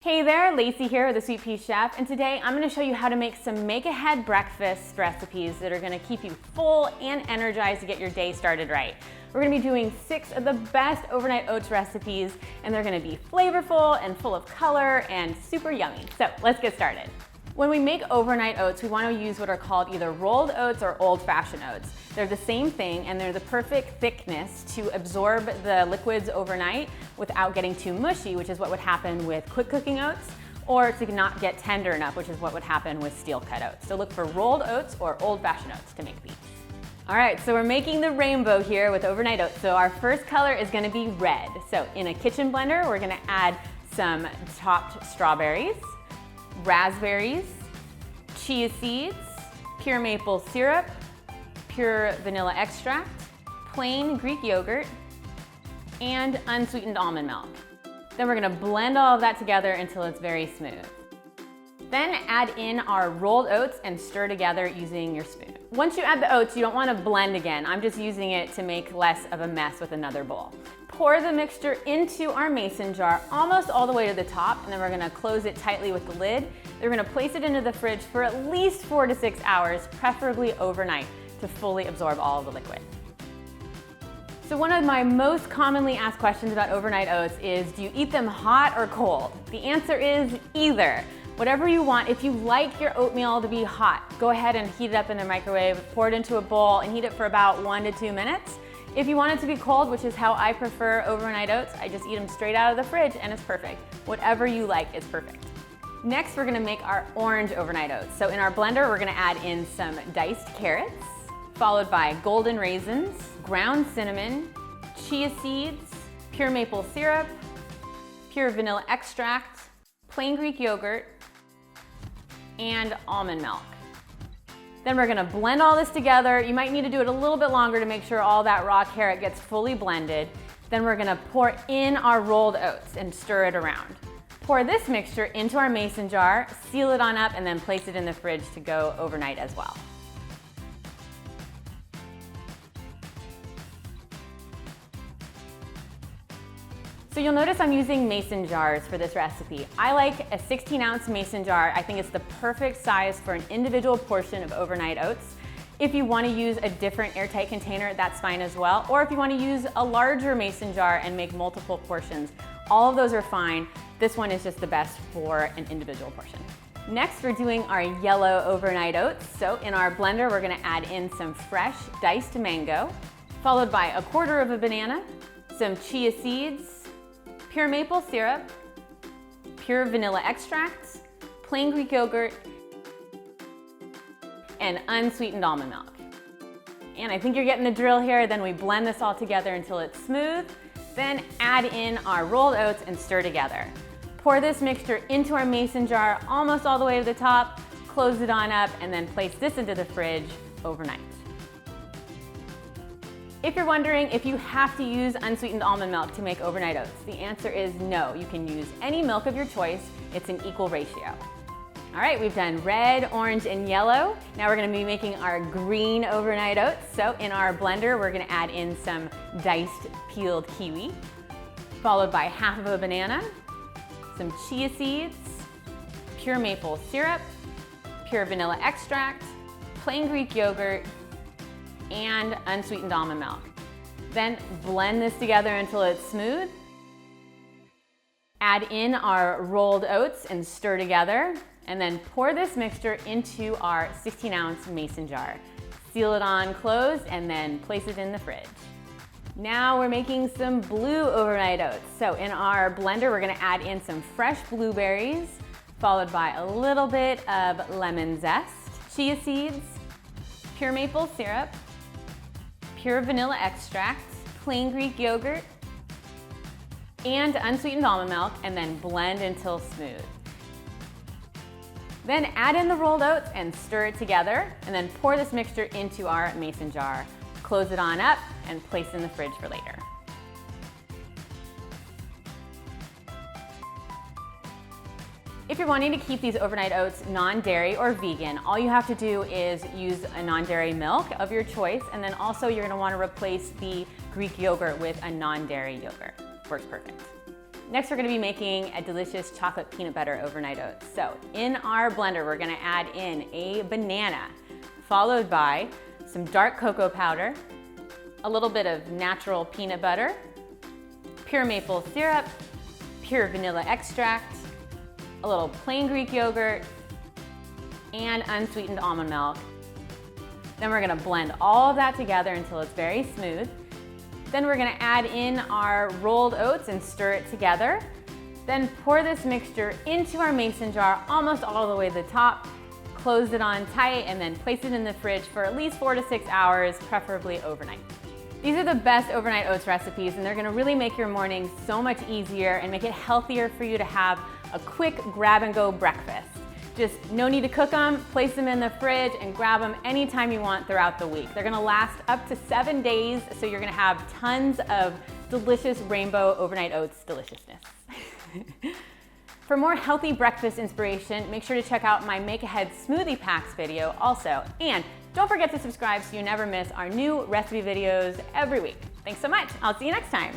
Hey there, Lacey here with the Sweet Pea Chef, and today I'm going to show you how to make some make-ahead breakfast recipes that are going to keep you full and energized to get your day started right. We're going to be doing 6 of the best overnight oats recipes, and they're going to be flavorful and full of color and super yummy. So let's get started. When we make overnight oats, we want to use what are called either rolled oats or old-fashioned oats. They're the same thing, and they're the perfect thickness to absorb the liquids overnight without getting too mushy, which is what would happen with quick cooking oats, or to not get tender enough, which is what would happen with steel cut oats. So look for rolled oats or old-fashioned oats to make these. All right, so we're making the rainbow here with overnight oats. So our first color is going to be red. So in a kitchen blender, we're going to add some chopped strawberries, raspberries, chia seeds, pure maple syrup, pure vanilla extract, plain Greek yogurt, and unsweetened almond milk. Then we're gonna blend all of that together until it's very smooth. Then add in our rolled oats and stir together using your spoon. Once you add the oats, you don't want to blend again. I'm just using it to make less of a mess with another bowl. Pour the mixture into our mason jar almost all the way to the top, and then we're gonna close it tightly with the lid. We're gonna place it into the fridge for at least 4 to 6 hours, preferably overnight, to fully absorb all of the liquid. So one of my most commonly asked questions about overnight oats is, do you eat them hot or cold? The answer is either. Whatever you want. If you like your oatmeal to be hot, go ahead and heat it up in the microwave, pour it into a bowl, and heat it for about 1 to 2 minutes. If you want it to be cold, which is how I prefer overnight oats, I just eat them straight out of the fridge and it's perfect. Whatever you like is perfect. Next, we're gonna make our orange overnight oats. So in our blender, we're gonna add in some diced carrots, followed by golden raisins, ground cinnamon, chia seeds, pure maple syrup, pure vanilla extract, plain Greek yogurt, and almond milk. Then we're gonna blend all this together. You might need to do it a little bit longer to make sure all that raw carrot gets fully blended. Then we're gonna pour in our rolled oats and stir it around. Pour this mixture into our mason jar, seal it on up, and then place it in the fridge to go overnight as well. So you'll notice I'm using mason jars for this recipe. I like a 16-ounce mason jar. I think it's the perfect size for an individual portion of overnight oats. If you want to use a different airtight container, that's fine as well. Or if you want to use a larger mason jar and make multiple portions, all of those are fine. This one is just the best for an individual portion. Next, we're doing our yellow overnight oats. So in our blender, we're going to add in some fresh diced mango, followed by a quarter of a banana, some chia seeds, pure maple syrup, pure vanilla extract, plain Greek yogurt, and unsweetened almond milk. And I think you're getting the drill here. Then we blend this all together until it's smooth. Then add in our rolled oats and stir together. Pour this mixture into our mason jar almost all the way to the top, close it on up, and then place this into the fridge overnight. If you're wondering if you have to use unsweetened almond milk to make overnight oats, the answer is no. You can use any milk of your choice. It's an equal ratio. All right, we've done red, orange, and yellow. Now we're gonna be making our green overnight oats. So in our blender, we're gonna add in some diced peeled kiwi, followed by half of a banana, some chia seeds, pure maple syrup, pure vanilla extract, plain Greek yogurt, and unsweetened almond milk. Then blend this together until it's smooth. Add in our rolled oats and stir together, and then pour this mixture into our 16-ounce mason jar. Seal it on closed and then place it in the fridge. Now we're making some blue overnight oats. So in our blender, we're gonna add in some fresh blueberries, followed by a little bit of lemon zest, chia seeds, pure maple syrup, pure vanilla extract, plain Greek yogurt, and unsweetened almond milk, and then blend until smooth. Then add in the rolled oats and stir it together, and then pour this mixture into our mason jar. Close it on up and place in the fridge for later. If you're wanting to keep these overnight oats non-dairy or vegan, all you have to do is use a non-dairy milk of your choice, and then also you're going to want to replace the Greek yogurt with a non-dairy yogurt. Works perfect. Next, we're gonna be making a delicious chocolate peanut butter overnight oats. So in our blender, we're gonna add in a banana, followed by some dark cocoa powder, a little bit of natural peanut butter, pure maple syrup, pure vanilla extract, a little plain Greek yogurt, and unsweetened almond milk. Then we're gonna blend all of that together until it's very smooth. Then we're gonna add in our rolled oats and stir it together. Then pour this mixture into our mason jar almost all the way to the top, close it on tight, and then place it in the fridge for at least 4 to 6 hours, preferably overnight. These are the best overnight oats recipes, and they're gonna really make your morning so much easier and make it healthier for you to have a quick grab-and-go breakfast. Just no need to cook them, place them in the fridge, and grab them anytime you want throughout the week. They're gonna last up to 7 days, so you're gonna have tons of delicious rainbow overnight oats deliciousness. For more healthy breakfast inspiration, make sure to check out my Make Ahead Smoothie Packs video also. And don't forget to subscribe so you never miss our new recipe videos every week. Thanks so much. I'll see you next time.